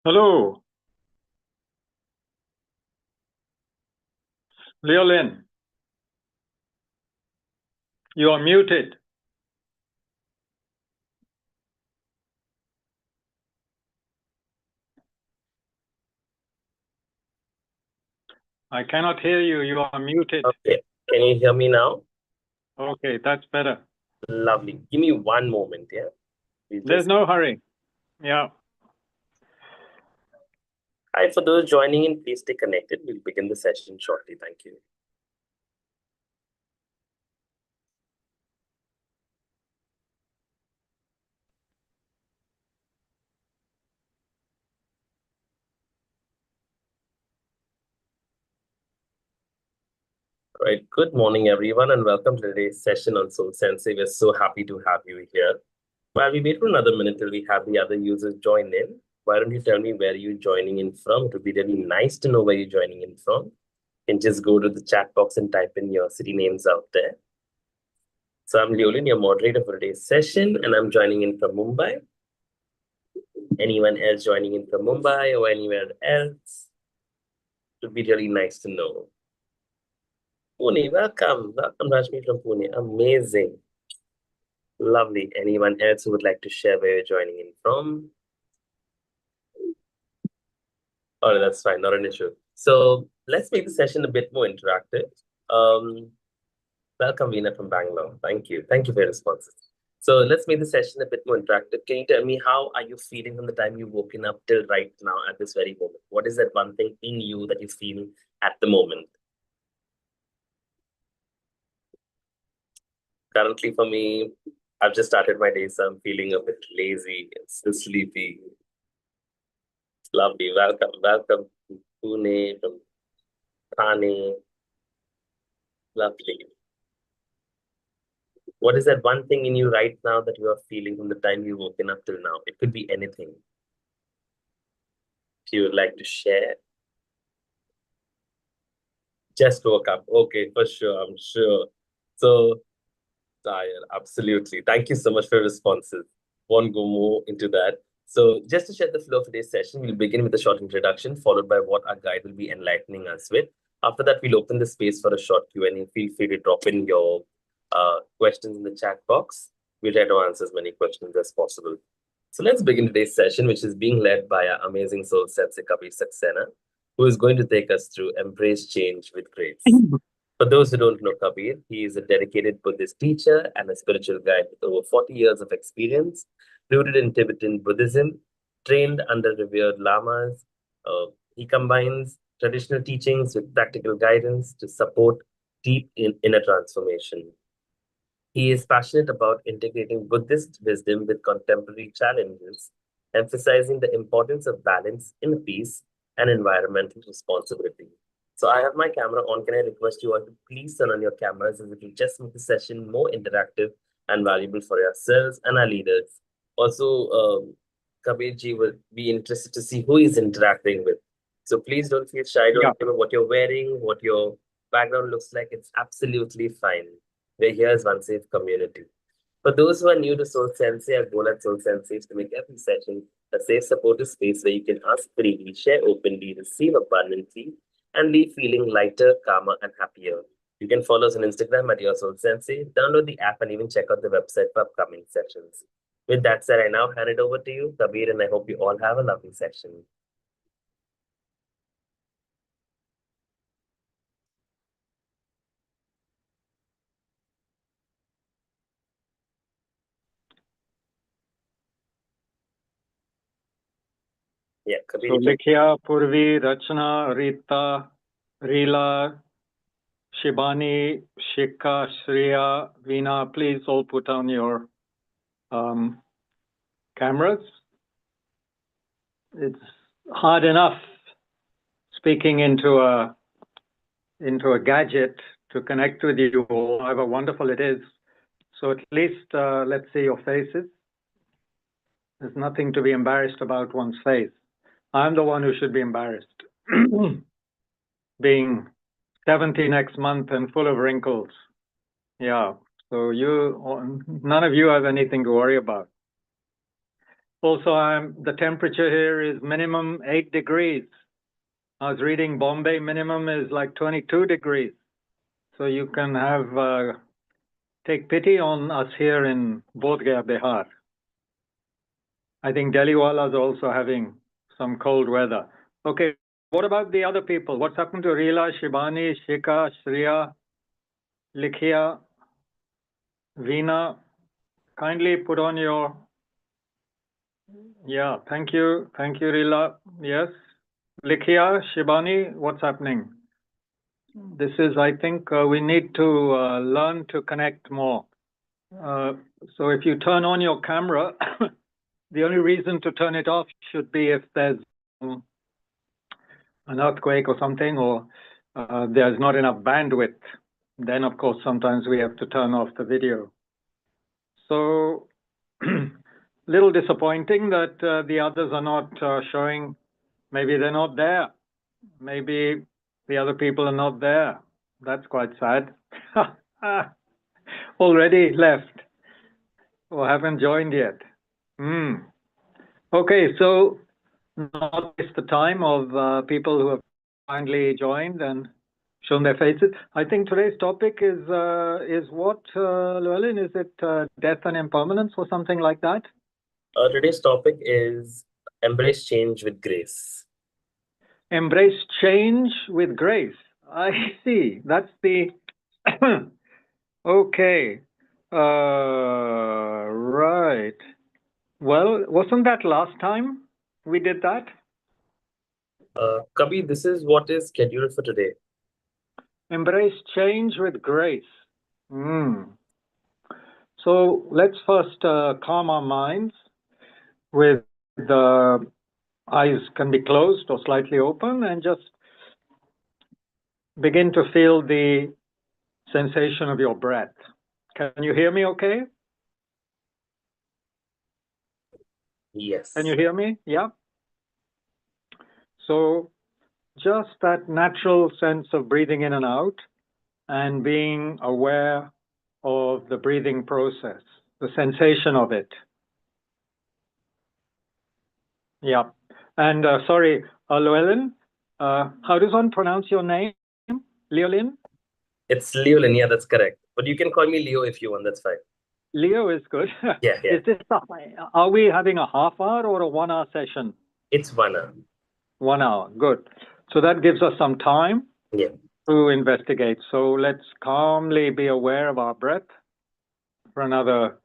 Hello, Leolin, you are muted. I cannot hear you. You are muted. Okay, can you hear me now? Okay, that's better. Lovely. Give me one moment, yeah? There's no hurry. Yeah. Hi, for those joining in, please stay connected. We'll begin the session shortly. Thank you. All right, good morning, everyone, and welcome to today's session on SoulSensei. We're so happy to have you here. While we wait for another minute till we have the other users join in, why don't you tell me where you're joining in from? It would be really nice to know where you're joining in from. You can just go to the chat box and type in your city names out there. So I'm Leolin, your moderator for today's session, and I'm joining in from Mumbai. Anyone else joining in from Mumbai or anywhere else? It would be really nice to know. Pune, welcome. Welcome, Rashmi from Pune. Amazing. Lovely. Anyone else who would like to share where you're joining in from? Oh, that's fine. Not an issue. So let's make the session a bit more interactive. Welcome, Veena from Bangalore. Thank you. Thank you for your responses. So let's make the session a bit more interactive. Can you tell me how are you feeling from the time you've woken up till right now at this very moment? What is that one thing in you that you feel at the moment? Currently for me, I've just started my day, so I'm feeling a bit lazy and still sleepy. It's lovely. Welcome, welcome to Pune, from Thane. Lovely. What is that one thing in you right now that you are feeling from the time you've woken up till now? It could be anything. If you would like to share. Just woke up. Okay, for sure, I'm sure. So tired, absolutely. Thank you so much for your responses. Won't go more into that. So just to set the flow of today's session, we'll begin with a short introduction, followed by what our guide will be enlightening us with. After that, we'll open the space for a short Q&A. Feel free to drop in your questions in the chat box. We'll try to answer as many questions as possible. So let's begin today's session, which is being led by our amazing soul sensei, Kabir Saxena, who is going to take us through Embrace Change with Grace. For those who don't know Kabir, he is a dedicated Buddhist teacher and a spiritual guide with over 40 years of experience, rooted in Tibetan Buddhism, trained under revered lamas. He combines traditional teachings with practical guidance to support deep inner transformation. He is passionate about integrating Buddhist wisdom with contemporary challenges, emphasizing the importance of balance, inner peace, and environmental responsibility. So I have my camera on. Can I request you all to please turn on your cameras as it will just make the session more interactive and valuable for yourselves and our leaders. Also, Kabirji will be interested to see who he's interacting with. So please don't feel shy. Don't know what you're wearing, what your background looks like. It's absolutely fine. We're here as one safe community. For those who are new to SoulSensei, our goal at SoulSensei is to make every session a safe, supportive space where you can ask freely, share openly, receive abundantly, and leave feeling lighter, calmer, and happier. You can follow us on Instagram at Your SoulSensei, download the app, and even check out the website for upcoming sessions. With that said, I now hand it over to you, Kabir, and I hope you all have a lovely session. Yeah, Kabir. So Likhya, Purvi, Rachna, Rita, Rila, Shibani, Shika, Shreya, Veena, please all put on your cameras. It's hard enough speaking into a gadget to connect with you all, however wonderful it is. So at least let's see your faces. There's nothing to be embarrassed about one's face. I'm the one who should be embarrassed. Being 70 next month and full of wrinkles. Yeah, so none of you have anything to worry about. Also, the temperature here is minimum 8 degrees. I was reading Bombay minimum is like 22 degrees. So you can have, take pity on us here in Bodh Gaya, Bihar. I think Delhiwala is also having some cold weather. Okay, what about the other people? What's happened to Reela, Shibani, Shika, Shriya, Likhya, Veena? Kindly put on your... Yeah, thank you. Thank you, Reela. Yes. Likhya, Shibani, what's happening? This is, I think, we need to learn to connect more. So if you turn on your camera, the only reason to turn it off should be if there's an earthquake or something, or there's not enough bandwidth. Then, of course, sometimes we have to turn off the video. So, little disappointing that the others are not showing. Maybe they're not there. Maybe the other people are not there. That's quite sad. Already left or haven't joined yet. Okay, so not waste the time of people who have finally joined and shown their faces. I think today's topic is what, Llewellyn? Is it death and impermanence or something like that? Today's topic is embrace change with grace. Embrace change with grace. I see. That's the... Okay. Right. Well, wasn't that last time we did that? Kabir, this is what is scheduled for today. Embrace change with grace. So let's first calm our minds with the eyes can be closed or slightly open and just begin to feel the sensation of your breath. Can you hear me okay? Yes. Can you hear me? Yeah. So just that natural sense of breathing in and out and being aware of the breathing process, the sensation of it. Yeah. And sorry, Llewellyn, how does one pronounce your name? Llewellyn? It's Llewellyn, yeah, that's correct. But you can call me Leo if you want, that's fine. Leo is good. Yeah. Is this, are we having a half hour or a 1 hour session? It's 1 hour. 1 hour, good. So that gives us some time to investigate. So let's calmly be aware of our breath for another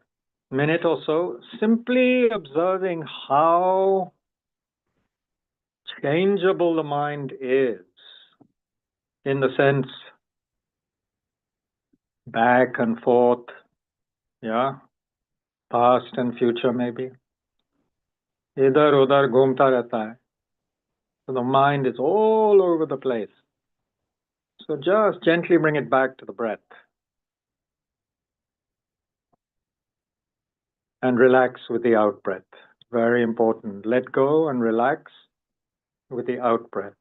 minute or so, simply observing how changeable the mind is, in the sense back and forth, past and future maybe. Idhar udhar ghumta rehta hai. So the mind is all over the place. So just gently bring it back to the breath. And relax with the out breath. Very important. Let go and relax with the out breath.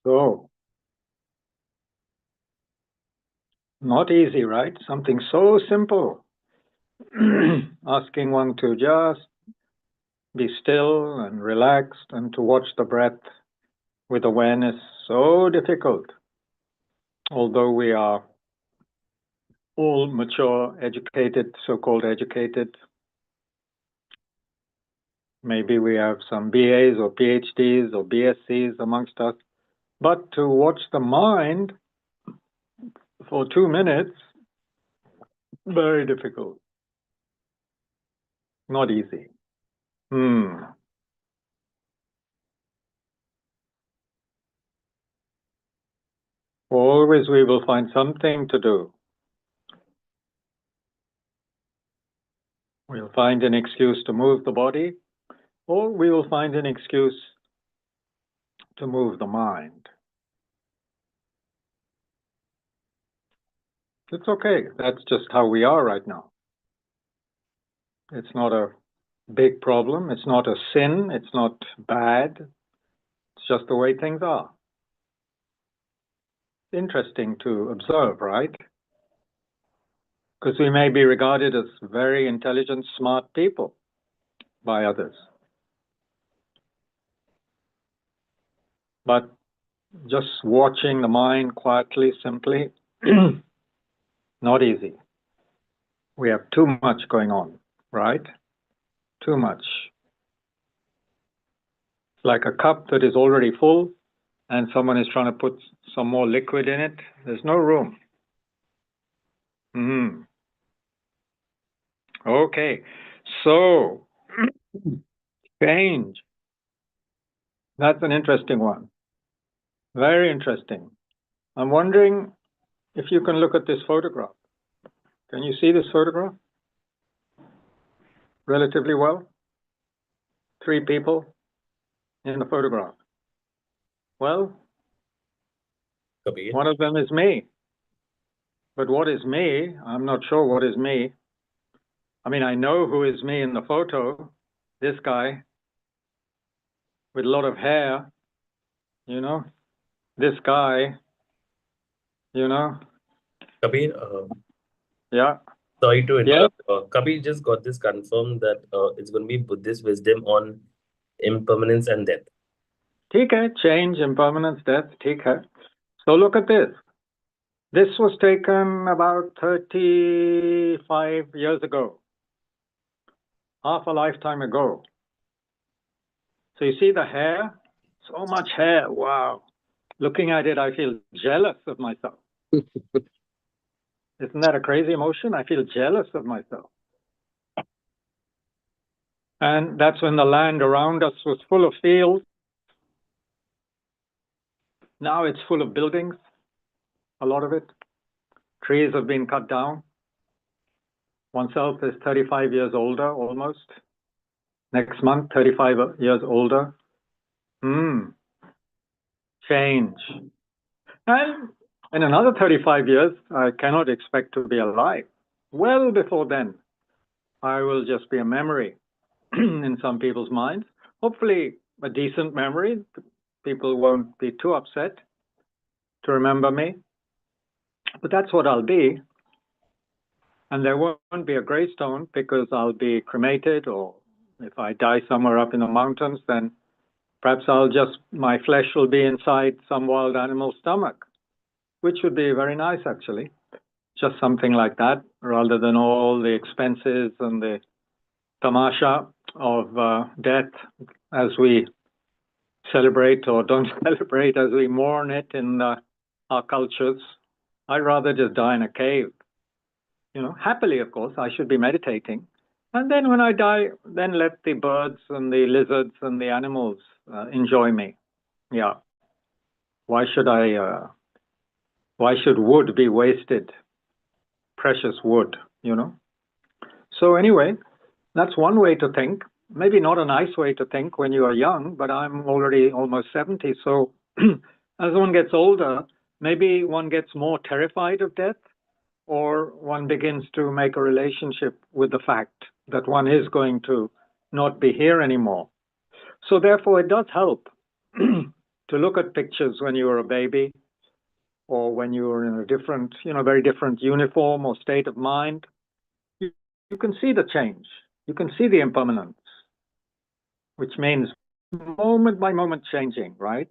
So, not easy, right? Something so simple. Asking one to just be still and relaxed and to watch the breath with awareness, so difficult. Although we are all mature, educated, so-called educated. Maybe we have some BAs or PhDs or BScs amongst us. But to watch the mind for 2 minutes, very difficult. Not easy. Always we will find something to do. We'll find an excuse to move the body, or we will find an excuse to move the mind. It's okay. That's just how we are right now. It's not a big problem. It's not a sin. It's not bad. It's just the way things are. Interesting to observe, right? Because we may be regarded as very intelligent, smart people by others. But just watching the mind quietly, simply, not easy. We have too much going on, right? Too much. It's like a cup that is already full and someone is trying to put some more liquid in it. There's no room. Okay, so change. That's an interesting one. Very interesting. I'm wondering if you can look at this photograph. Can you see this photograph relatively well? 3 people in the photograph. Well, Kabir. one of them is me. But what is me? I'm not sure what is me. I mean, I know who is me in the photo. This guy with a lot of hair, you know. This guy, you know. Kabir, Yeah. sorry to Yeah. interrupt. Kabir just got this confirmed that it's going to be Buddhist wisdom on impermanence and death. ठीक है, change, impermanence, death, ठीक है. So look at this. This was taken about 35 years ago, half a lifetime ago. So you see the hair? So much hair, wow. Looking at it, I feel jealous of myself. Isn't that a crazy emotion? I feel jealous of myself. And that's when the land around us was full of fields. Now it's full of buildings, a lot of it. Trees have been cut down. Oneself is 35 years older, almost. Next month, 35 years older. Change. And in another 35 years, I cannot expect to be alive. Well before then, I will just be a memory in some people's minds. Hopefully a decent memory. People won't be too upset to remember me. But that's what I'll be. And there won't be a gravestone because I'll be cremated, or if I die somewhere up in the mountains, then perhaps my flesh will be inside some wild animal's stomach, which would be very nice, actually. Just something like that, rather than all the expenses and the tamasha of death as we celebrate or don't celebrate, as we mourn it in our cultures. I'd rather just die in a cave. Happily, of course. I should be meditating. And then when I die, then let the birds and the lizards and the animals enjoy me. Yeah. Why should wood be wasted? Precious wood, So anyway, that's one way to think. Maybe not a nice way to think when you are young, but I'm already almost 70. So as one gets older, maybe one gets more terrified of death, or one begins to make a relationship with the fact that one is going to not be here anymore. So therefore, it does help to look at pictures when you were a baby, or when you were in a different, very different uniform or state of mind. You can see the change. You can see the impermanence, which means moment by moment changing, right?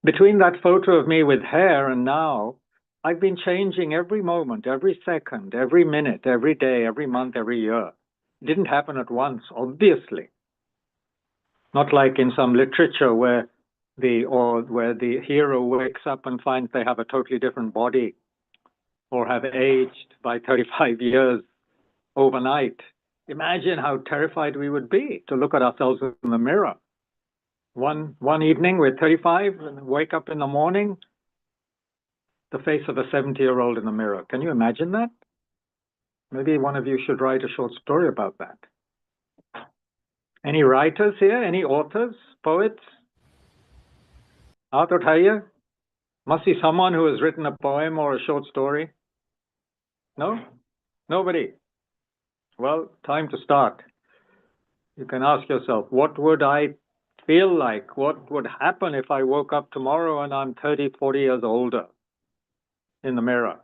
Between that photo of me with hair and now, I've been changing every moment, every second, every minute, every day, every month, every year. It didn't happen at once, obviously. Not like in some literature where the hero wakes up and finds they have a totally different body, or have aged by 35 years overnight. Imagine how terrified we would be to look at ourselves in the mirror. One evening we're 35 and wake up in the morning, the face of a 70-year-old in the mirror. Can you imagine that? Maybe one of you should write a short story about that. Any writers here? Any authors? Poets? Hath uthaiye? Must be someone who has written a poem or a short story. No? Nobody? Well, time to start. You can ask yourself, what would I feel like? What would happen if I woke up tomorrow and I'm 30, 40 years older? In the mirror.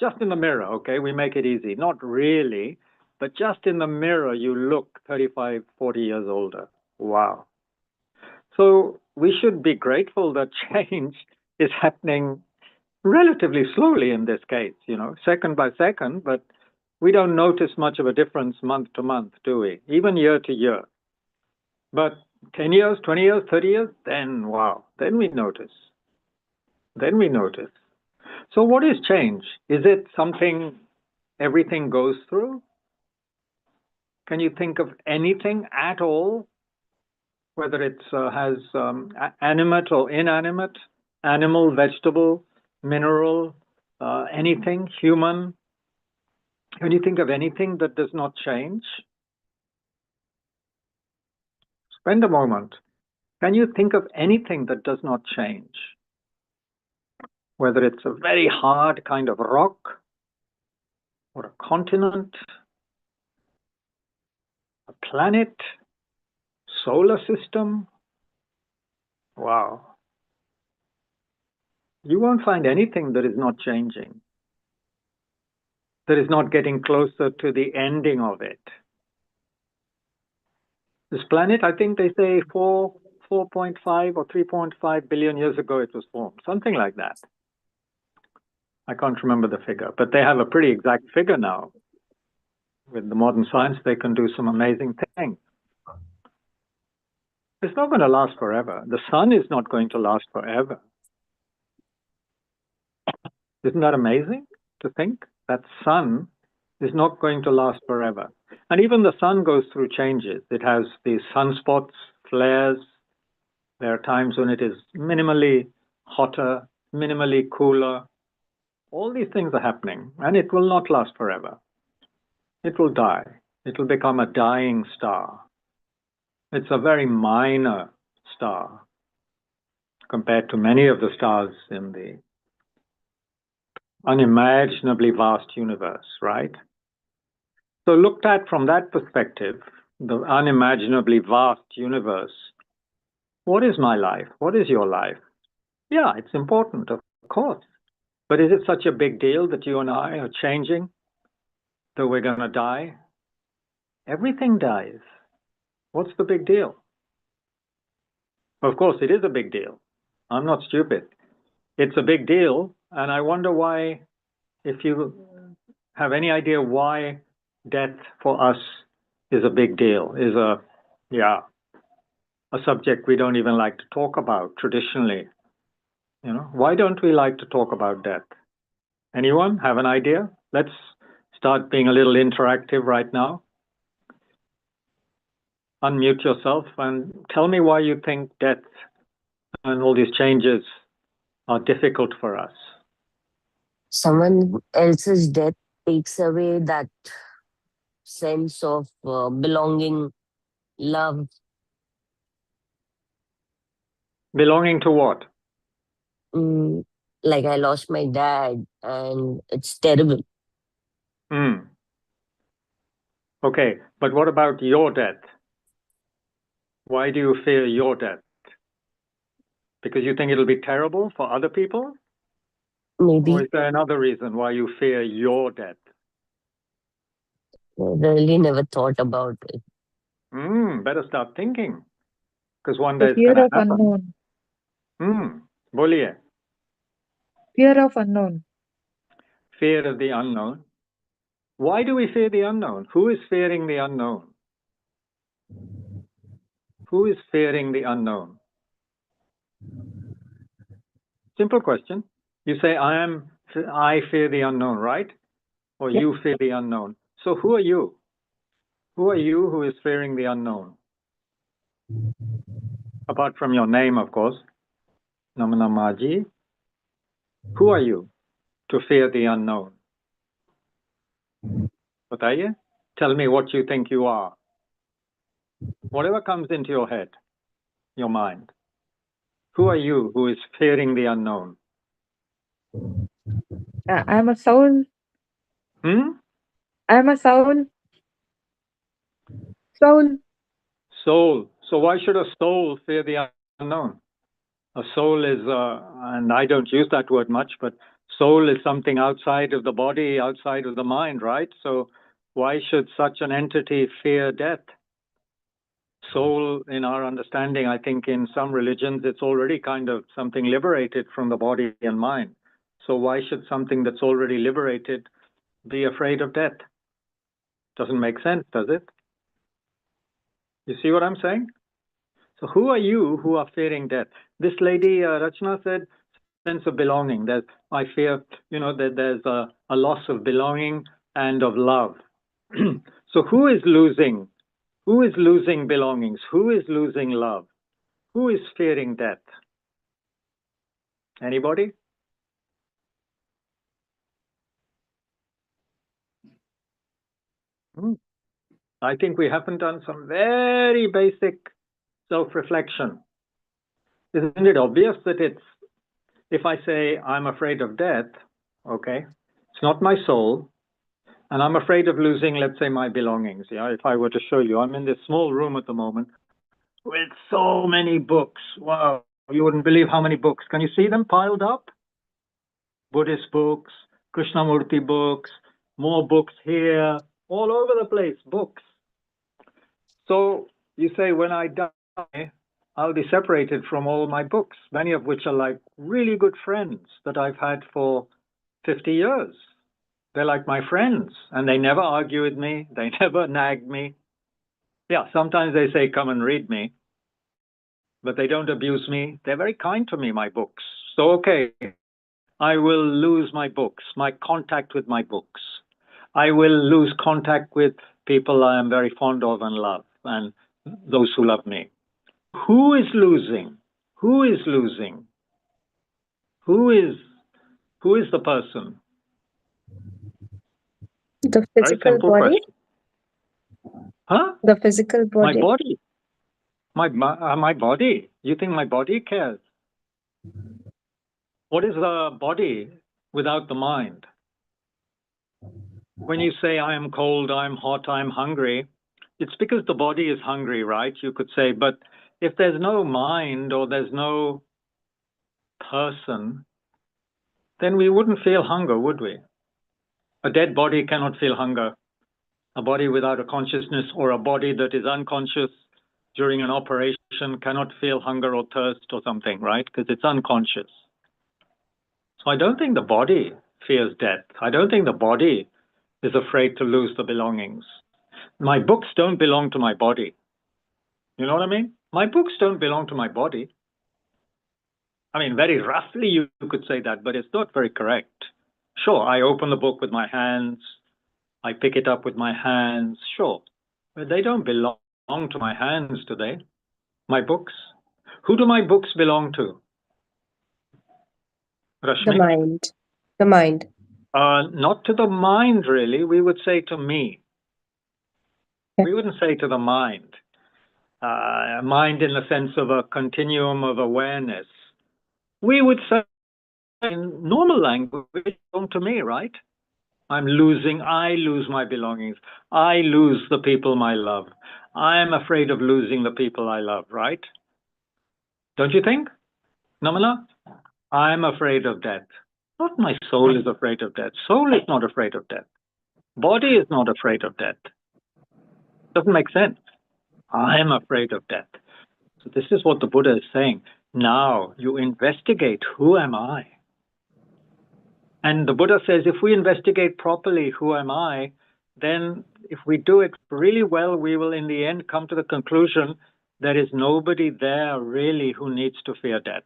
Just in the mirror, okay? We make it easy. Not really, but just in the mirror, you look 35, 40 years older. Wow. So we should be grateful that change is happening relatively slowly in this case, second by second, but we don't notice much of a difference month to month, do we? Even year to year. But 10 years, 20 years, 30 years, then wow, then we notice. Then we notice. So what is change? Is it something everything goes through? Can you think of anything at all, whether it has animate or inanimate, animal, vegetable, mineral, anything, human? Can you think of anything that does not change? Spend a moment. Can you think of anything that does not change? Whether it's a very hard kind of rock, or a continent, a planet, solar system. Wow. You won't find anything that is not changing, that is not getting closer to the ending of it. This planet, I think they say 4.5 or 3.5 billion years ago it was formed, something like that. I can't remember the figure, but they have a pretty exact figure now. With the modern science, they can do some amazing things. It's not going to last forever. The sun is not going to last forever. Isn't that amazing to think? That sun is not going to last forever. And even the sun goes through changes. It has these sunspots, flares. There are times when it is minimally hotter, minimally cooler. All these things are happening, and it will not last forever. It will die. It will become a dying star. It's a very minor star compared to many of the stars in the unimaginably vast universe, right? So looked at from that perspective, the unimaginably vast universe, what is my life? What is your life? Yeah, it's important, of course. But is it such a big deal that you and I are changing, that we're going to die? Everything dies. What's the big deal? Of course, it is a big deal. I'm not stupid. It's a big deal, and I wonder why, if you have any idea why death for us is a big deal, is a subject we don't even like to talk about traditionally. Why don't we like to talk about death? Anyone have an idea? Let's start being a little interactive right now. Unmute yourself and tell me why you think death and all these changes are difficult for us. Someone else's death takes away that sense of belonging, love. Belonging to what? Like I lost my dad and it's terrible. Okay, but what about your death? Why do you fear your death? Because you think it'll be terrible for other people? Maybe. Or is there another reason why you fear your death? I really never thought about it. Better start thinking. Because one day The it's going fear to of happen. unknown. Boliye. Fear of unknown. Fear of the unknown. Why do we fear the unknown? Who is fearing the unknown? Who is fearing the unknown? Simple question. You say, I fear the unknown, right? Or Yep. you fear the unknown. So who are you? Who are you who is fearing the unknown? Apart from your name, of course. Namanamaji. Who are you to fear the unknown? Bataiye? Tell me what you think you are. Whatever comes into your head, your mind. Who are you who is fearing the unknown? I'm a soul. I'm a soul. Soul. Soul. So why should a soul fear the unknown? A soul is, and I don't use that word much, but soul is something outside of the body, outside of the mind, right? So why should such an entity fear death? Soul, in our understanding, I think in some religions, it's already kind of something liberated from the body and mind. So why should something that's already liberated be afraid of death? Doesn't make sense, does it? You see what I'm saying? So who are you who are fearing death? This lady, Rachna, said, sense of belonging. That I fear, that there's a loss of belonging and of love. So who is losing? Who is losing belongings? Who is losing love? Who is fearing death? Anybody? I think we haven't done some very basic self-reflection. Isn't it obvious that if I say I'm afraid of death, okay, it's not my soul, and I'm afraid of losing, let's say, my belongings. Yeah, if I were to show you, I'm in this small room at the moment with so many books. Wow, you wouldn't believe how many books. Can you see them piled up? Buddhist books, Krishnamurti books, more books here, all over the place, books. So you say, when I die, I'll be separated from all my books, many of which are like really good friends that I've had for 50 years. They're like my friends, and they never argue with me. They never nag me. Yeah, sometimes they say, come and read me, but they don't abuse me. They're very kind to me, my books. So, okay, I will lose my books, my contact with my books. I will lose contact with people I am very fond of and love, and those who love me. Who is losing? Who is losing? Who is the person? The Very physical simple body? question. Huh? The physical My body? body. My body. You think my body cares? What is the body without the mind? When you say I am cold, I'm hot, I'm hungry, it's because the body is hungry, right? You could say, but if there's no mind or there's no person, then we wouldn't feel hunger, would we? A dead body cannot feel hunger. A body without a consciousness, or a body that is unconscious during an operation, cannot feel hunger or thirst or something, right? Because it's unconscious. So I don't think the body fears death. I don't think the body is afraid to lose the belongings. My books don't belong to my body. You know what I mean? My books don't belong to my body. I mean, very roughly you could say that, but it's not very correct. Sure, I open the book with my hands. I pick it up with my hands. Sure, but they don't belong to my hands, do they? My books. Who do my books belong to? Rashmi? The mind. The mind. Not to the mind, really. We would say to me. Okay. We wouldn't say to the mind. Mind in the sense of a continuum of awareness. We would say in normal language, belong to me, right? I lose my belongings. I lose the people I love. I am afraid of losing the people I love, right? Don't you think, Namana? I'm afraid of death. Not my soul is afraid of death. Soul is not afraid of death. Body is not afraid of death. Doesn't make sense. I am afraid of death. So this is what the Buddha is saying. Now you investigate, who am I? And the Buddha says, if we investigate properly, who am I, then if we do it really well, we will in the end come to the conclusion there is nobody there really who needs to fear death.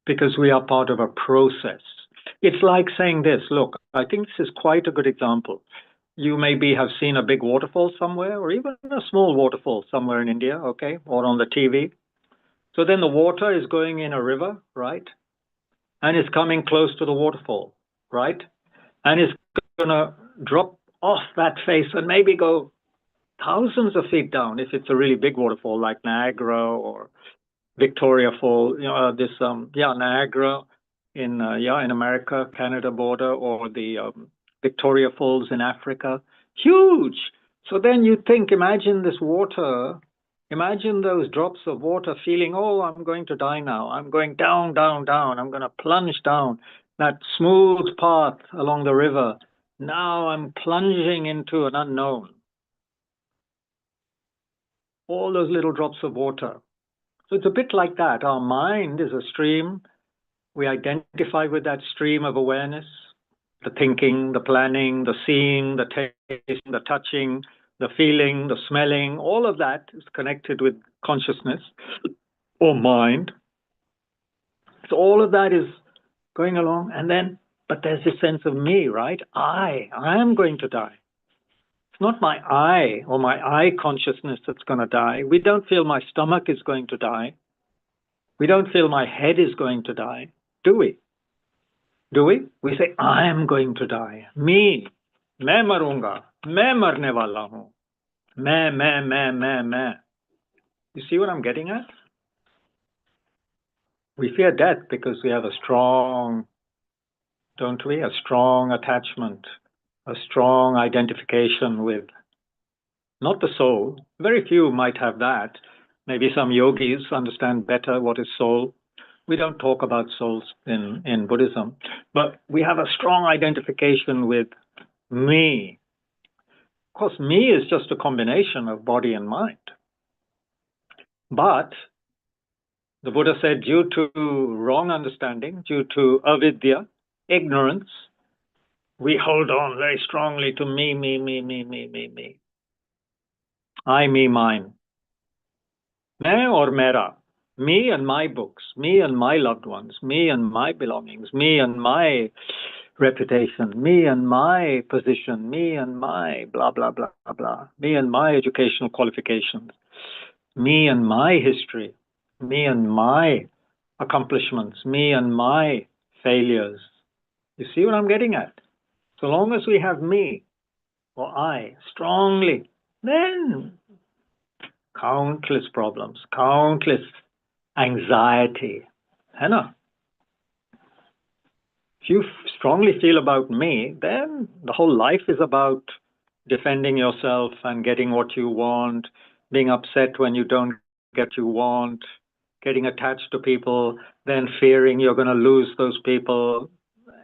Because we are part of a process. It's like saying this, look, I think this is quite a good example. You maybe have seen a big waterfall somewhere, or even a small waterfall somewhere in India, okay, or on the TV. So then the water is going in a river, right? And it's coming close to the waterfall, right? And it's going to drop off that face and maybe go thousands of feet down if it's a really big waterfall like Niagara or Victoria Fall, Niagara in America, Canada border, or the Victoria Falls in Africa. Huge. So then you think, imagine this water, imagine those drops of water feeling, oh, I'm going to die now. I'm going down, down, down. I'm going to plunge down that smooth path along the river. Now I'm plunging into an unknown. All those little drops of water. So it's a bit like that. Our mind is a stream. We identify with that stream of awareness, the thinking, the planning, the seeing, the tasting, the touching, the feeling, the smelling, all of that is connected with consciousness or mind. So all of that is going along, but there's this sense of me, right? I am going to die. It's not my I or my I consciousness that's going to die. We don't feel my stomach is going to die. We don't feel my head is going to die, do we? Do we? We say, I am going to die. Me. मैं मरूंगा. मैं मरने वाला हूँ. मैं. You see what I'm getting at? We fear death because we have a strong, don't we? A strong attachment, a strong identification with not the soul. Very few might have that. Maybe some yogis understand better what is soul. We don't talk about souls in Buddhism, but we have a strong identification with me. Of course, me is just a combination of body and mind. But the Buddha said, due to wrong understanding, due to avidya, ignorance, we hold on very strongly to me. I, me, mine. Main or mera. Me and my books, me and my loved ones, me and my belongings, me and my reputation, me and my position, me and my blah, blah, blah, blah, me and my educational qualifications, me and my history, me and my accomplishments, me and my failures. You see what I'm getting at? So long as we have me or I strongly, then countless problems, countless anxiety. Hannah, if you strongly feel about me, then the whole life is about defending yourself and getting what you want, being upset when you don't get what you want, getting attached to people, then fearing you're going to lose those people.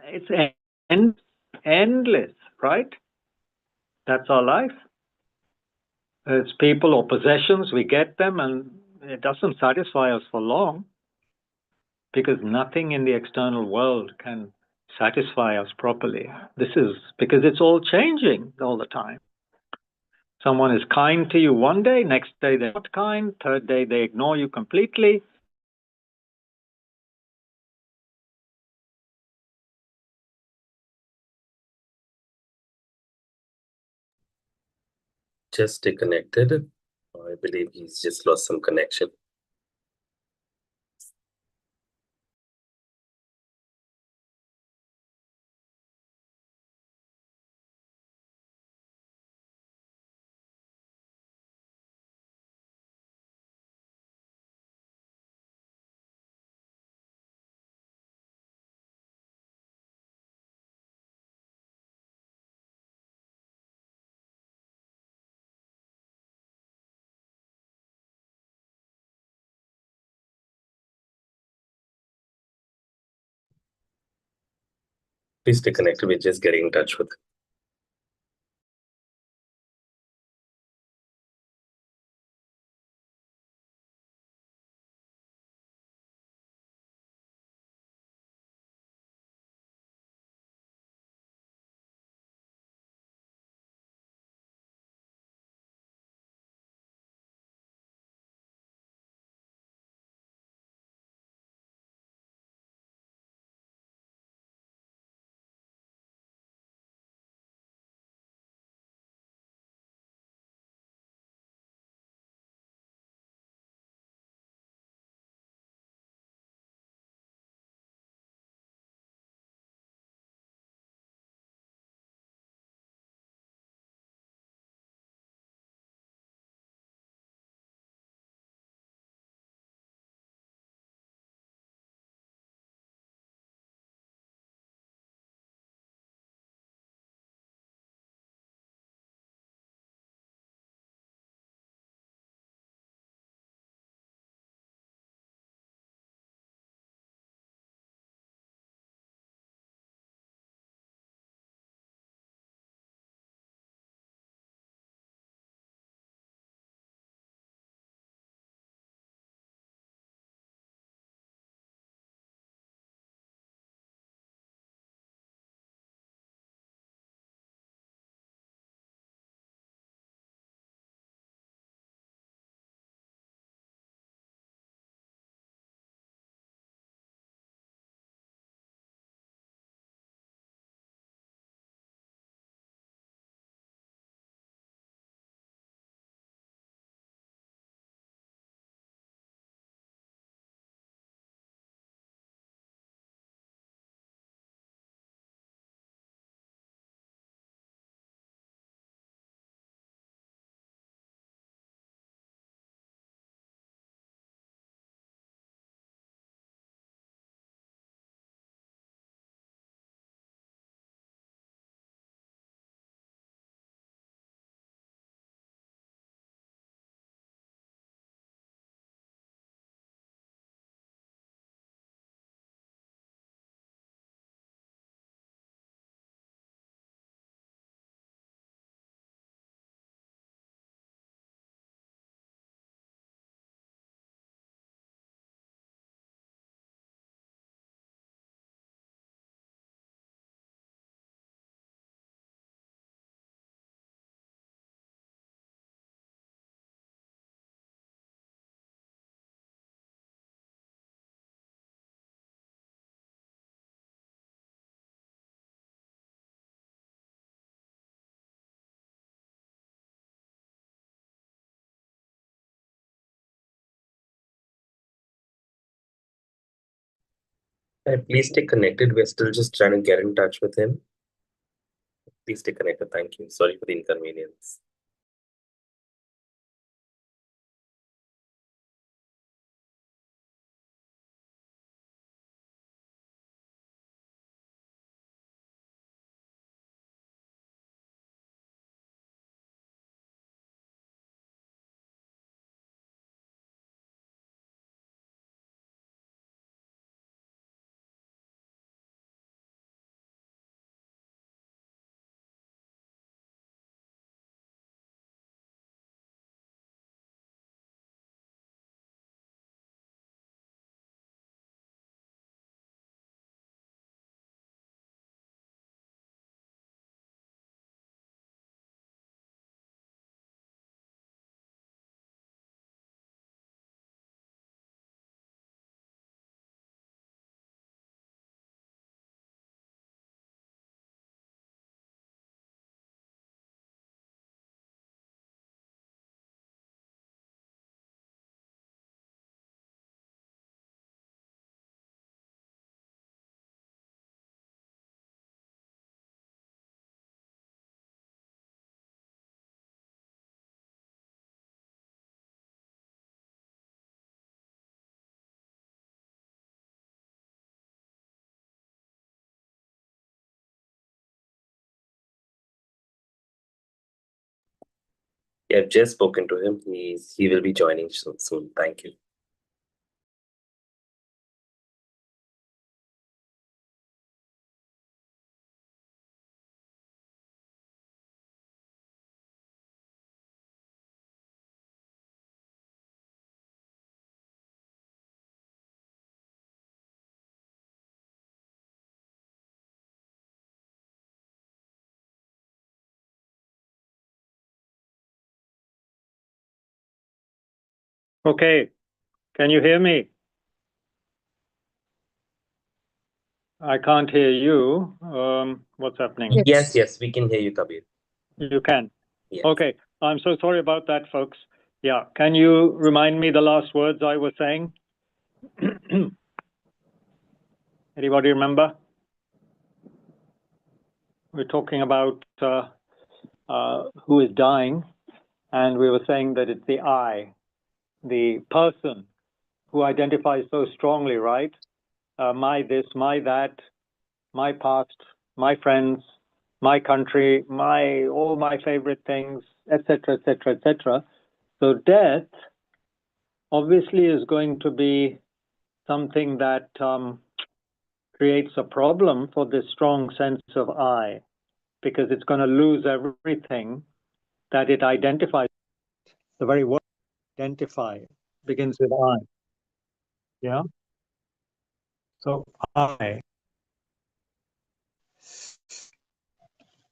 It's endless, right? That's our life. It's people or possessions, we get them and it doesn't satisfy us for long because nothing in the external world can satisfy us properly. This is because it's all changing all the time. Someone is kind to you one day, next day they're not kind, third day they ignore you completely. Just stay connected. I believe he's just lost some connection. Please stay connected. We're just getting in touch with him. Please stay connected. We're still just trying to get in touch with him. Please stay connected. Thank you. Sorry for the inconvenience. I've just spoken to him. He will be joining soon. Thank you. Okay, can you hear me? I can't hear you. What's happening? Yes, we can hear you, Kabir. You can. Yes. Okay, I'm so sorry about that, folks. Yeah, can you remind me the last words I was saying? Anybody remember? We're talking about who is dying, and we were saying that it's the I, the person who identifies so strongly, right? My this, my that, my past, my friends, my country, all my favorite things, etc., etc., etc. So death obviously is going to be something that creates a problem for this strong sense of I, because it's going to lose everything that it identifies. The very word identify begins with I. Yeah. So I.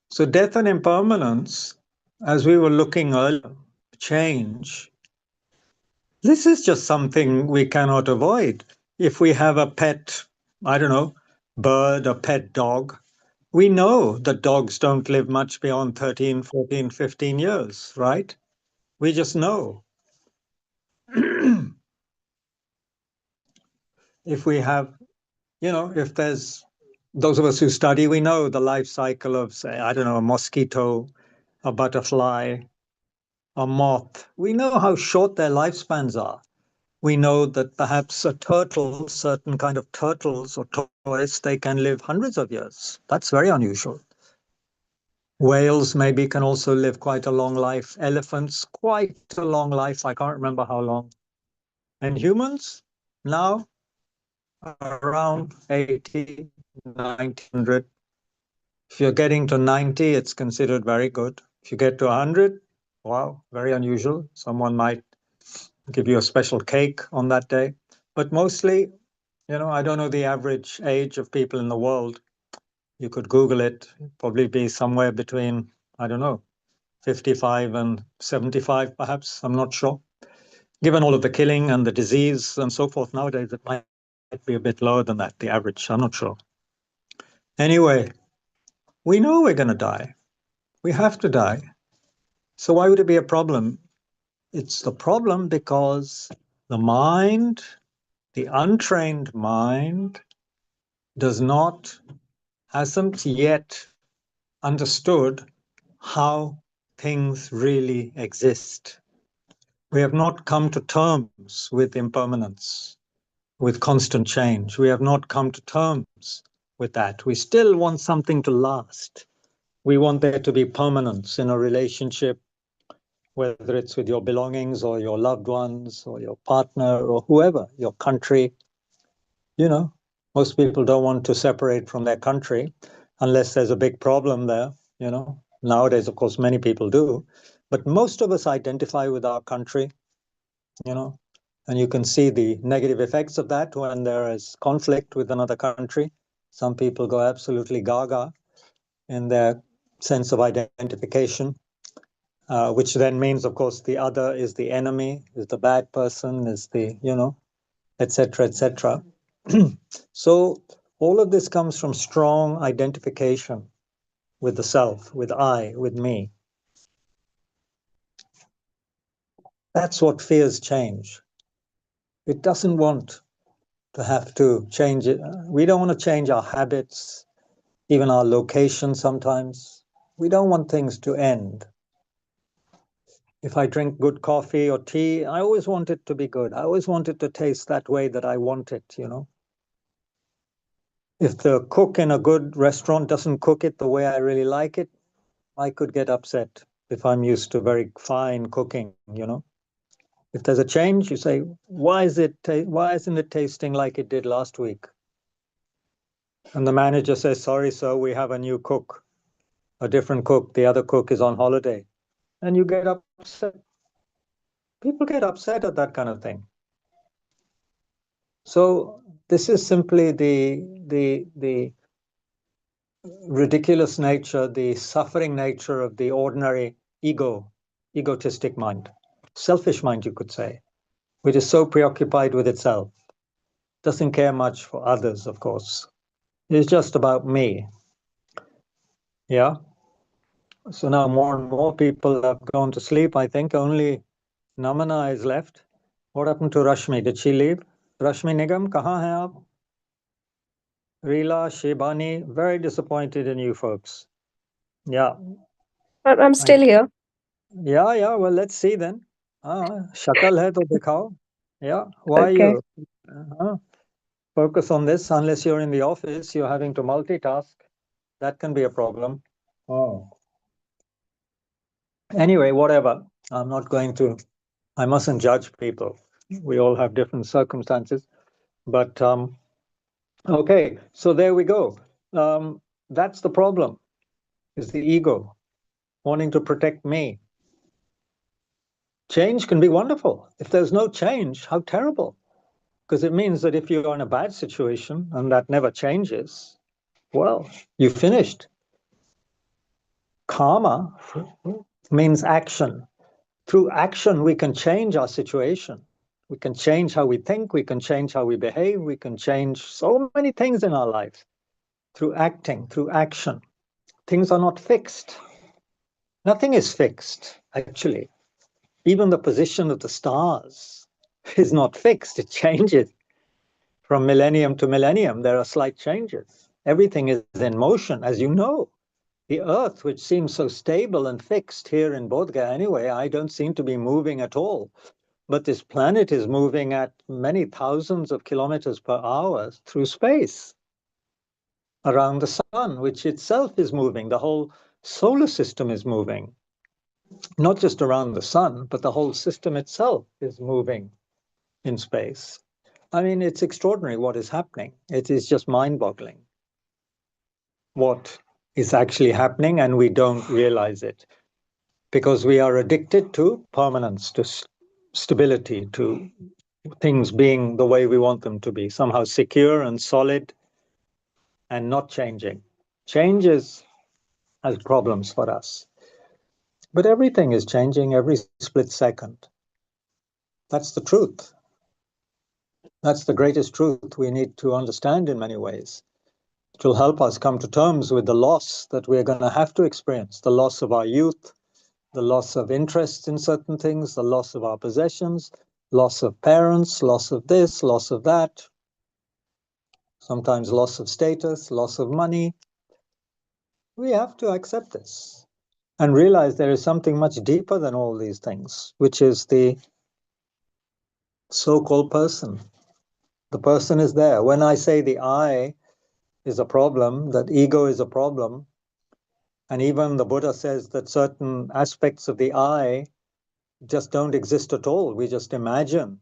So death and impermanence, as we were looking earlier, change. This is just something we cannot avoid. If we have a pet, I don't know, bird, a pet dog, we know that dogs don't live much beyond 13, 14, 15 years, right? We just know. If we have, if there's those of us who study, we know the life cycle of, say, I don't know, a mosquito, a butterfly, a moth. We know how short their lifespans are. We know that perhaps a turtle, certain kind of turtles or tortoise, they can live hundreds of years. That's very unusual. Whales maybe can also live quite a long life. Elephants, quite a long life. I can't remember how long. And humans, now around 80, 900. If you're getting to 90, it's considered very good. If you get to 100, wow, very unusual. Someone might give you a special cake on that day. But mostly, I don't know the average age of people in the world. You could Google it, probably be somewhere between, I don't know, 55 and 75, perhaps. I'm not sure. Given all of the killing and the disease and so forth nowadays, it might be a bit lower than that, the average. I'm not sure. Anyway, we know we're going to die. We have to die. So why would it be a problem? It's the problem because the mind, the untrained mind, hasn't yet understood how things really exist. We have not come to terms with impermanence, with constant change. We have not come to terms with that. We still want something to last. We want there to be permanence in a relationship, whether it's with your belongings or your loved ones or your partner or whoever, your country. You know, most people don't want to separate from their country unless there's a big problem there, you know. Nowadays, of course, many people do, but most of us identify with our country, you know, and you can see the negative effects of that when there is conflict with another country. Some people go absolutely gaga in their sense of identification, which then means, of course, the other is the enemy, is the bad person, is the, you know, etc., etc. So all of this comes from strong identification with the self, with I, with me. That's what fears change. It doesn't want to have to change it. We don't want to change our habits, even our location sometimes. We don't want things to end. If I drink good coffee or tea, I always want it to be good. I always want it to taste that way that I want it, you know. If the cook in a good restaurant doesn't cook it the way I really like it, I could get upset if I'm used to very fine cooking, you know. If there's a change, you say, why isn't it tasting like it did last week? And the manager says, sorry, sir, we have a new cook, a different cook. The other cook is on holiday. And you get upset. People get upset at that kind of thing. So this is simply the ridiculous nature, the suffering nature of the ordinary egotistic mind, selfish mind, you could say, which is so preoccupied with itself, doesn't care much for others, of course. It's just about me. Yeah. So now more and more people have gone to sleep. I think only Namana is left. What happened to Rashmi? Did she leave? Rashmi Nigam, kahan hai aap? Reela, Shebani, very disappointed in you folks. Yeah. I'm still here. Yeah, well, let's see then. Shakal hai to dikhao. Yeah, why Okay. you? Focus on this. Unless you're in the office, you're having to multitask. That can be a problem. Oh. Anyway, whatever. I mustn't judge people. We all have different circumstances. But okay, so there we go. That's the problem, is the ego wanting to protect me. Change can be wonderful. If there's no change, how terrible. Because it means that if you're in a bad situation and that never changes, well, you finished. Karma means action. Through action, we can change our situation. We can change how we think, we can change how we behave, we can change so many things in our life through acting, through action. Things are not fixed. Nothing is fixed, actually. Even the position of the stars is not fixed, it changes. From millennium to millennium, there are slight changes. Everything is in motion, as you know. The Earth, which seems so stable and fixed here in Bodh Gaya anyway, I don't seem to be moving at all. But this planet is moving at many thousands of kilometers per hour through space around the sun, which itself is moving. The whole solar system is moving. Not just around the sun, but the whole system itself is moving in space. I mean, it's extraordinary what is happening. It is just mind-boggling what is actually happening, and we don't realize it because we are addicted to permanence, to stability, to things being the way we want them to be, somehow secure and solid and not changing. Change has problems for us. But everything is changing every split second. That's the truth. That's the greatest truth we need to understand in many ways. It will help us come to terms with the loss that we're going to have to experience, the loss of our youth, the loss of interest in certain things, the loss of our possessions, loss of parents, loss of this, loss of that. sometimes loss of status, loss of money. We have to accept this and realize there is something much deeper than all these things, which is the so-called person. The person is there. When I say the I is a problem, that ego is a problem, and even the Buddha says that certain aspects of the I just don't exist at all. We just imagine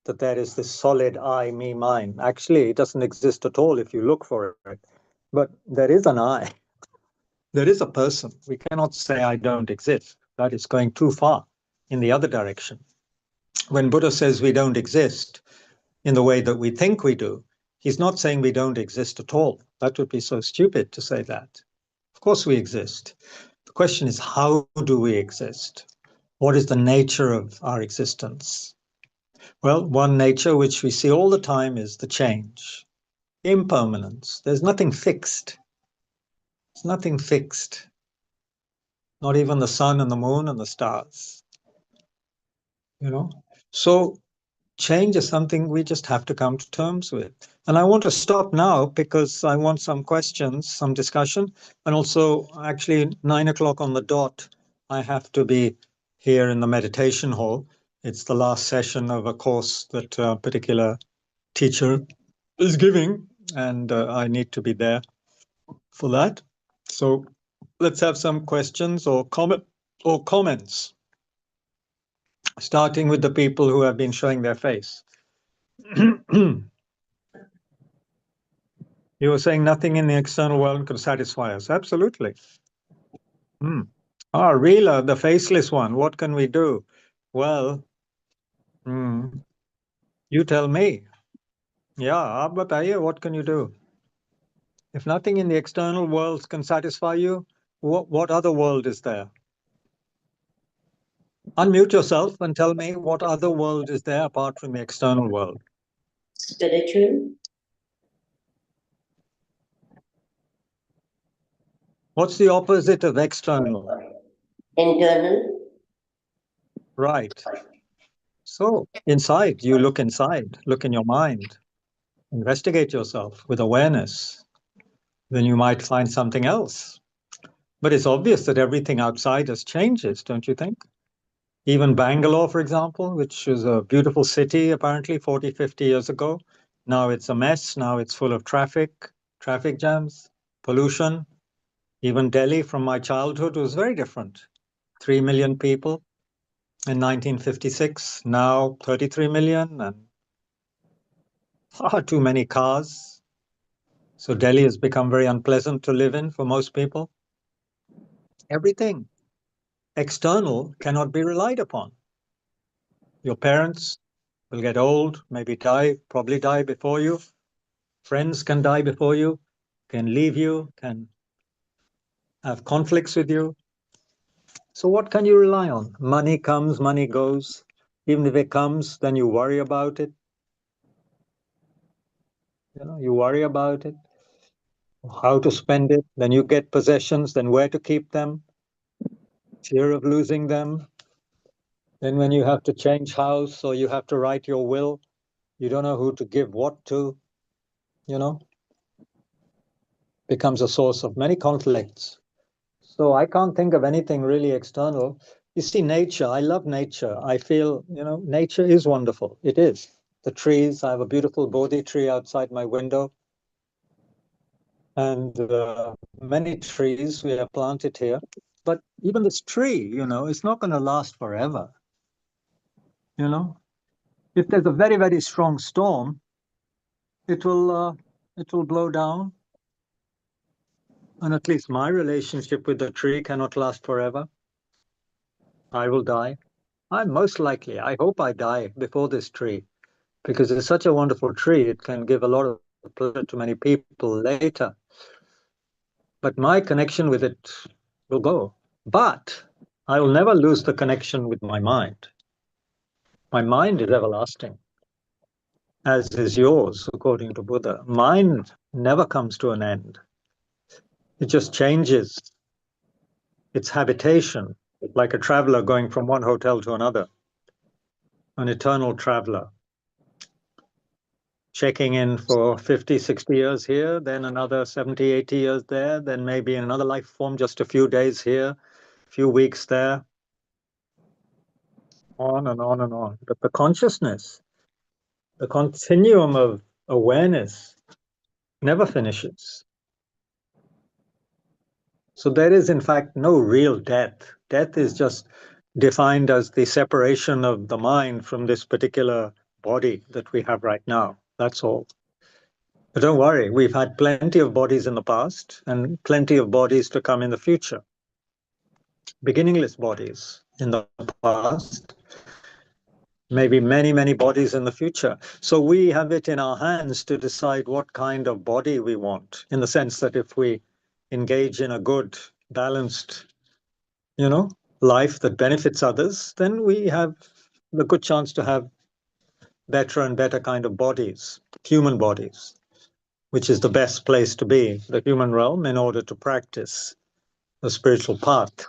that there is this solid I, me, mine. Actually, it doesn't exist at all if you look for it. But there is an I. There is a person. We cannot say I don't exist. That is going too far in the other direction. When Buddha says we don't exist in the way that we think we do, he's not saying we don't exist at all. That would be so stupid to say that. Of course we exist. The question is, how do we exist? What is the nature of our existence? Well, one nature which we see all the time is the change, impermanence. There's nothing fixed. There's nothing fixed. Not even the sun and the moon and the stars. So change is something we just have to come to terms with. And I want to stop now because I want some questions, some discussion, and also actually 9 o'clock on the dot, I have to be here in the meditation hall. It's the last session of a course that a particular teacher is giving, and I need to be there for that. So let's have some questions or comments, starting with the people who have been showing their face. You were saying nothing in the external world can satisfy us. Absolutely. Reela, the faceless one, what can we do? Well, you tell me. Yeah, आप बताइए, what can you do? If nothing in the external world can satisfy you, what other world is there? Unmute yourself and tell me what other world is there apart from the external world. Spiritual. What's the opposite of external? Internal. Right. So inside, you look inside, look in your mind, investigate yourself with awareness. Then you might find something else. But it's obvious that everything outside us changes, don't you think? Even Bangalore, for example, which is a beautiful city apparently 40, 50 years ago. Now it's a mess. Now it's full of traffic jams, pollution. Even Delhi from my childhood was very different. 3 million people in 1956, now 33 million, and far too many cars. So Delhi has become very unpleasant to live in for most people. Everything external cannot be relied upon. Your parents will get old, maybe die, probably die before you. Friends can die before you, can leave you, can have conflicts with you. So what can you rely on? Money comes, money goes. Even if it comes, then you worry about it. You worry about it, how to spend it. Then you get possessions, then where to keep them. Fear of losing them. Then when you have to change house or you have to write your will, you don't know who to give what to, becomes a source of many conflicts. So I can't think of anything really external. You see, nature, I love nature. I feel, nature is wonderful. It is. The trees, I have a beautiful Bodhi tree outside my window. And many trees we have planted here. But even this tree, it's not going to last forever. If there's a very, very strong storm, it will blow down. And at least my relationship with the tree cannot last forever. I will die. I'm most likely, I hope I die before this tree, because it's such a wonderful tree. It can give a lot of pleasure to many people later. But my connection with it will go. But I will never lose the connection with my mind. My mind is everlasting, as is yours, according to Buddha. Mind never comes to an end. It just changes its habitation, like a traveler going from one hotel to another, an eternal traveler. checking in for 50, 60 years here, then another 70, 80 years there, then maybe in another life form, just a few days here, a few weeks there, on and on and on. But the consciousness, the continuum of awareness never finishes. So there is, in fact, no real death. Death is just defined as the separation of the mind from this particular body that we have right now. That's all. But don't worry, we've had plenty of bodies in the past and plenty of bodies to come in the future. Beginningless bodies in the past, maybe many, many bodies in the future. So we have it in our hands to decide what kind of body we want, in the sense that if we engage in a good, balanced, life that benefits others, then we have the good chance to have better and better kind of bodies, human bodies, which is the best place to be, the human realm, in order to practice the spiritual path.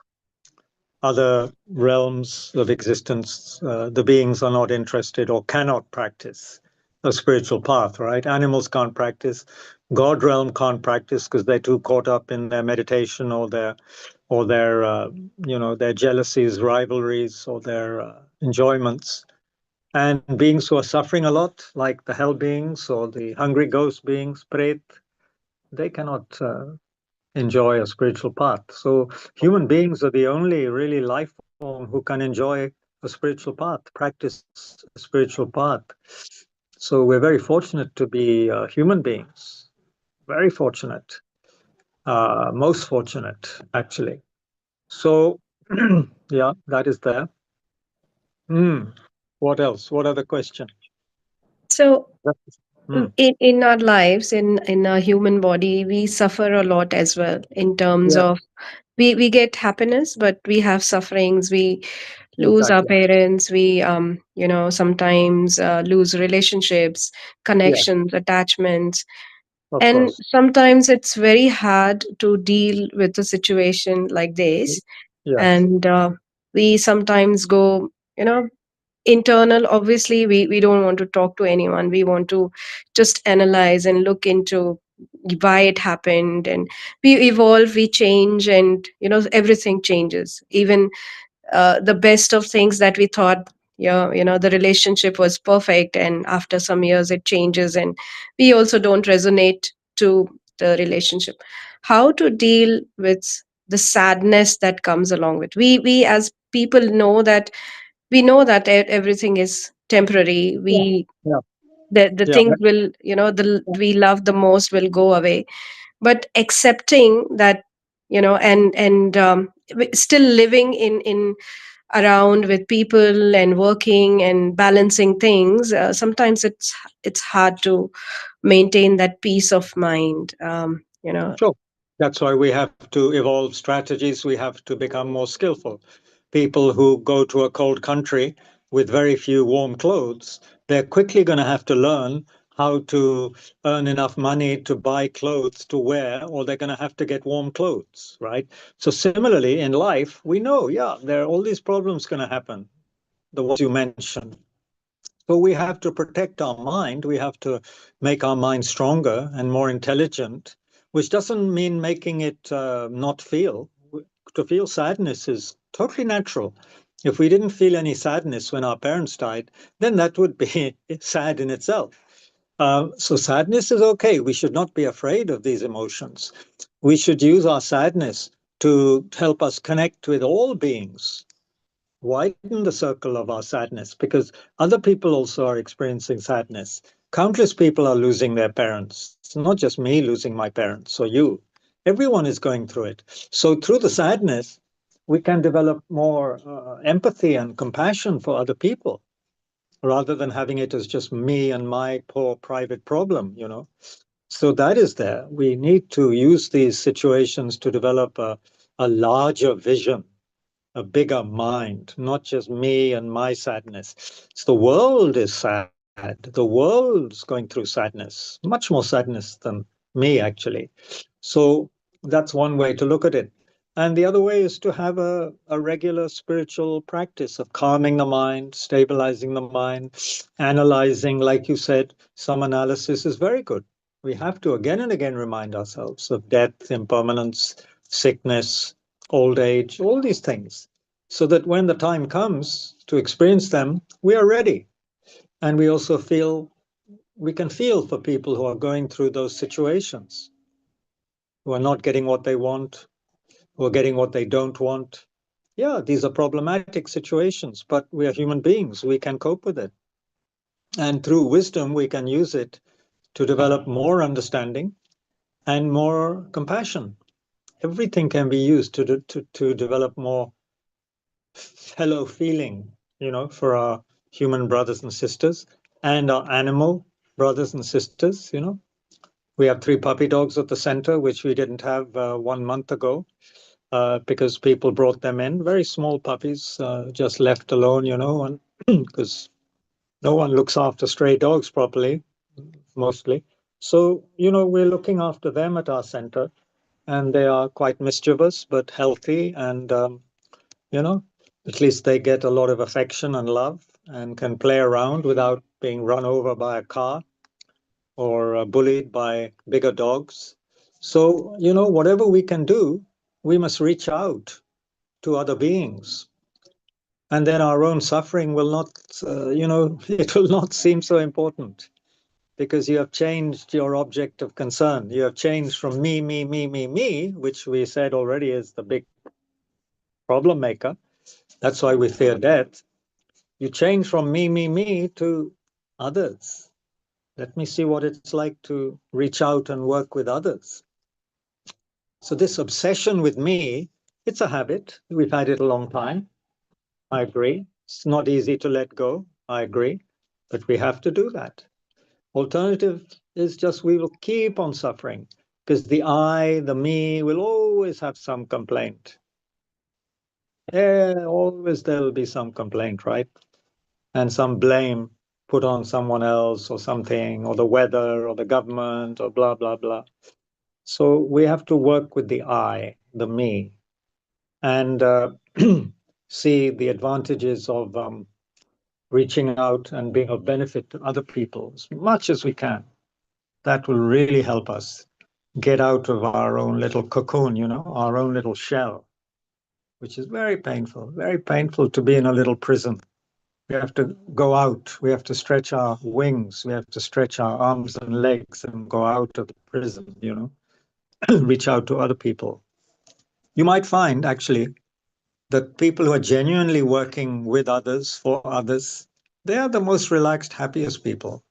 Other realms of existence, the beings are not interested or cannot practice the spiritual path, right? Animals can't practice. God realm can't practice because they're too caught up in their meditation or their their jealousies, rivalries, or their enjoyments. And beings who are suffering a lot, like the hell beings or the hungry ghost beings, Pret, they cannot enjoy a spiritual path. So human beings are the only really life form who can enjoy a spiritual path, practice a spiritual path. So we're very fortunate to be human beings, very fortunate, most fortunate, actually. So, yeah, that is there. What else? What other question? So Hmm. in our lives, in a human body, we suffer a lot as well in terms Yeah, of we get happiness, but we have sufferings. We lose our exactly. parents. We sometimes lose relationships, Yeah, connections, attachments. of And course. sometimes it's very hard to deal with a situation like this. Yes, And we sometimes go, internal. Obviously, we don't want to talk to anyone. We want to just analyze and look into why it happened. And we evolve, we change, and everything changes. Even the best of things that we thought, the relationship was perfect, and after some years it changes, and we also don't resonate to the relationship. How to deal with the sadness that comes along with, we as people know that, everything is temporary. yeah, We yeah, the yeah, things will, the we love the most will go away. But accepting that, and still living in around with people and working and balancing things, sometimes it's hard to maintain that peace of mind. sure. That's why we have to evolve strategies. We have to become more skillful. People who go to a cold country with very few warm clothes, they're quickly going to have to learn how to earn enough money to buy clothes to wear, or they're going to have to get warm clothes, right? So similarly, in life, we know, yeah, there are all these problems going to happen, the ones you mentioned. So we have to protect our mind. We have to make our mind stronger and more intelligent, which doesn't mean making it not feel. To feel sadness is totally natural. If we didn't feel any sadness when our parents died, then that would be sad in itself. So sadness is okay. We should not be afraid of these emotions. We should use our sadness to help us connect with all beings, widen the circle of our sadness, because other people also are experiencing sadness. Countless people are losing their parents. It's not just me losing my parents or you. Everyone is going through it. So through the sadness, we can develop more empathy and compassion for other people, rather than having it as just me and my poor private problem. So that is there. We need to use these situations to develop a larger vision, a bigger mind, not just me and my sadness. So the world is sad. The world's going through sadness, much more sadness than me, actually. So that's one way to look at it. And the other way is to have a regular spiritual practice of calming the mind, stabilizing the mind, analyzing, like you said, some analysis is very good. We have to again and again remind ourselves of death, impermanence, sickness, old age, all these things, so that when the time comes to experience them, we are ready. And we also we can feel for people who are going through those situations, who are not getting what they want, who are getting what they don't want. Yeah, these are problematic situations, but we are human beings. We can cope with it. And through wisdom, we can use it to develop more understanding and more compassion. Everything can be used to develop more fellow feeling, for our human brothers and sisters and our animal brothers and sisters. We have 3 puppy dogs at the center, which we didn't have 1 month ago. Because people brought them in, very small puppies, just left alone, and because no one looks after stray dogs properly, mostly. So, we're looking after them at our center, and they are quite mischievous, but healthy. And, at least they get a lot of affection and love and can play around without being run over by a car or bullied by bigger dogs. So, whatever we can do, we must reach out to other beings. And then our own suffering will not, it will not seem so important, because you have changed your object of concern. You have changed from me, which we said already is the big problem maker. That's why we fear death. You change from me to others. Let me see what it's like to reach out and work with others. So this obsession with me, it's a habit. We've had it a long time. I agree. It's not easy to let go. I agree. But we have to do that. Alternative is just we will keep on suffering, because the I, the me, will always have some complaint. Yeah, always there will be some complaint, right? And some blame put on someone else or something, or the weather or the government or blah, blah, blah. So we have to work with the I, the me, and see the advantages of reaching out and being of benefit to other people as much as we can. That will really help us get out of our own little cocoon, our own little shell, which is very painful to be in a little prison. We have to go out. We have to stretch our wings. We have to stretch our arms and legs and go out of the prison, reach out to other people. You might find, actually, that people who are genuinely working with others, for others, they are the most relaxed, happiest people.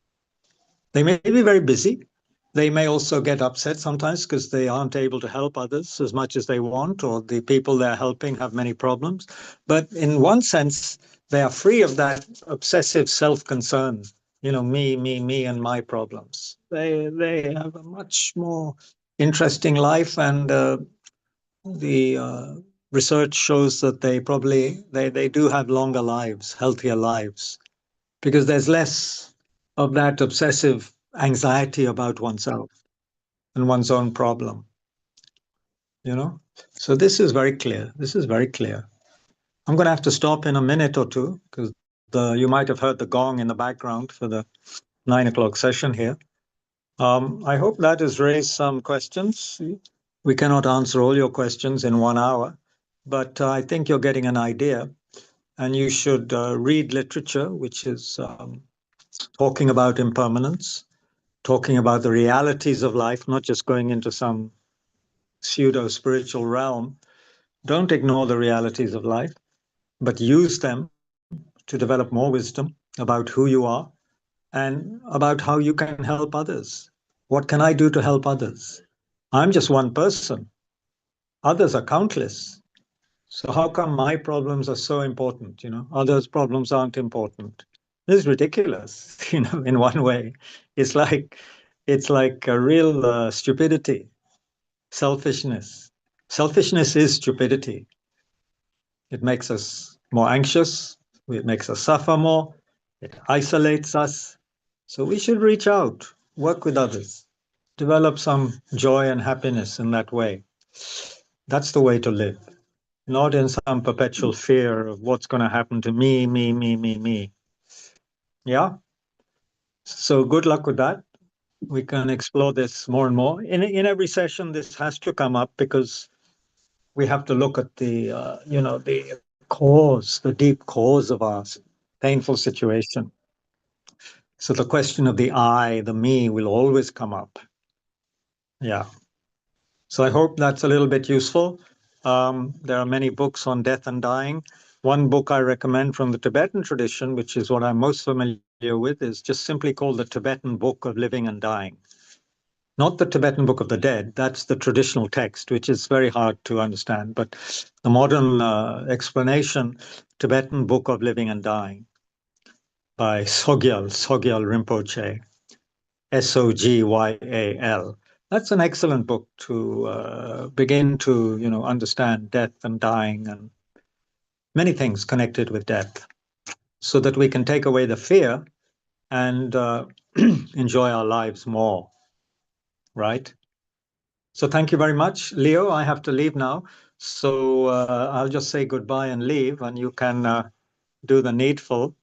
They may be very busy. They may also get upset sometimes because they aren't able to help others as much as they want, or the people they're helping have many problems. But in one sense, they are free of that obsessive self-concern, me, and my problems. They have a much more interesting life, and the research shows that they do have longer lives, healthier lives, because there's less of that obsessive anxiety about oneself and one's own problem. So this is very clear. I'm going to have to stop in a minute or two, because you might have heard the gong in the background for the 9 o'clock session here. I hope that has raised some questions. We cannot answer all your questions in 1 hour, but I think you're getting an idea, and you should read literature which is talking about impermanence, talking about the realities of life, not just going into some pseudo-spiritual realm. Don't ignore the realities of life, but use them to develop more wisdom about who you are and about how you can help others. What can I do to help others? I'm just one person. Others are countless. So how come my problems are so important? Others' problems aren't important. This is ridiculous, in one way. It's like a real stupidity, selfishness. Selfishness is stupidity. It makes us more anxious. It makes us suffer more. It isolates us. So we should reach out, work with others, develop some joy and happiness in that way. That's the way to live, not in some perpetual fear of what's going to happen to me. Yeah. So good luck with that. We can explore this more and more. In every session, this has to come up because we have to look at the the cause, the deep cause of our painful situation. So the question of the I, the me, will always come up. Yeah. So I hope that's a little bit useful. There are many books on death and dying. One book I recommend from the Tibetan tradition, which is what I'm most familiar with, is just simply called the Tibetan Book of Living and Dying. Not the Tibetan Book of the Dead, that's the traditional text, which is very hard to understand. But the modern explanation, Tibetan Book of Living and Dying by Sogyal Rinpoche, Sogyal. That's an excellent book to begin to, understand death and dying and many things connected with death, so that we can take away the fear and enjoy our lives more, right? So thank you very much. Leo, I have to leave now. So I'll just say goodbye and leave, and you can do the needful,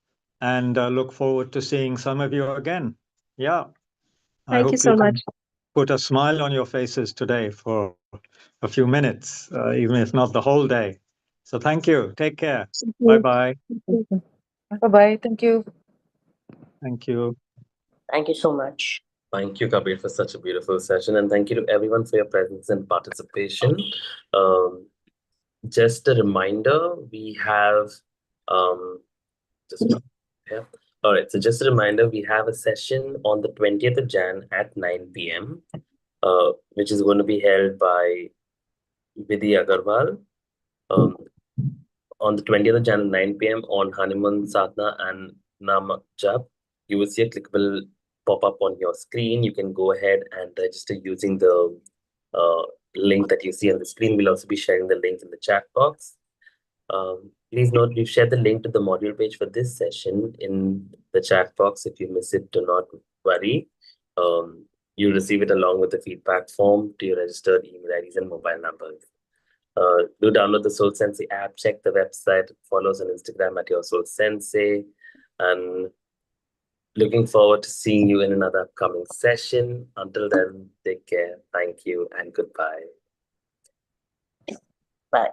and look forward to seeing some of you again. Yeah. I Thank you hope so you can much. put a smile on your faces today for a few minutes, even if not the whole day. So thank you. Take care. Bye-bye. Bye-bye. Thank you. Thank you. Thank you so much. Thank you, Kabir, for such a beautiful session. And thank you to everyone for your presence and participation. Just a reminder, we have yeah. All right. So just a reminder, we have a session on the 20th of Jan at 9 p.m., which is going to be held by Vidhi Agarwal. On the 20th of Jan at 9 p.m. on Hanuman Sadhana and Nama Jap. You will see a clickable pop-up on your screen. You can go ahead and register using the link that you see on the screen. We'll also be sharing the link in the chat box. Please note, we've shared the link to the module page for this session in the chat box. If you miss it, do not worry. You'll receive it along with the feedback form to your registered email IDs and mobile numbers. Do download the SoulSensei app, check the website, follow us on Instagram at your SoulSensei, and looking forward to seeing you in another upcoming session. Until then, take care. Thank you and goodbye. Bye.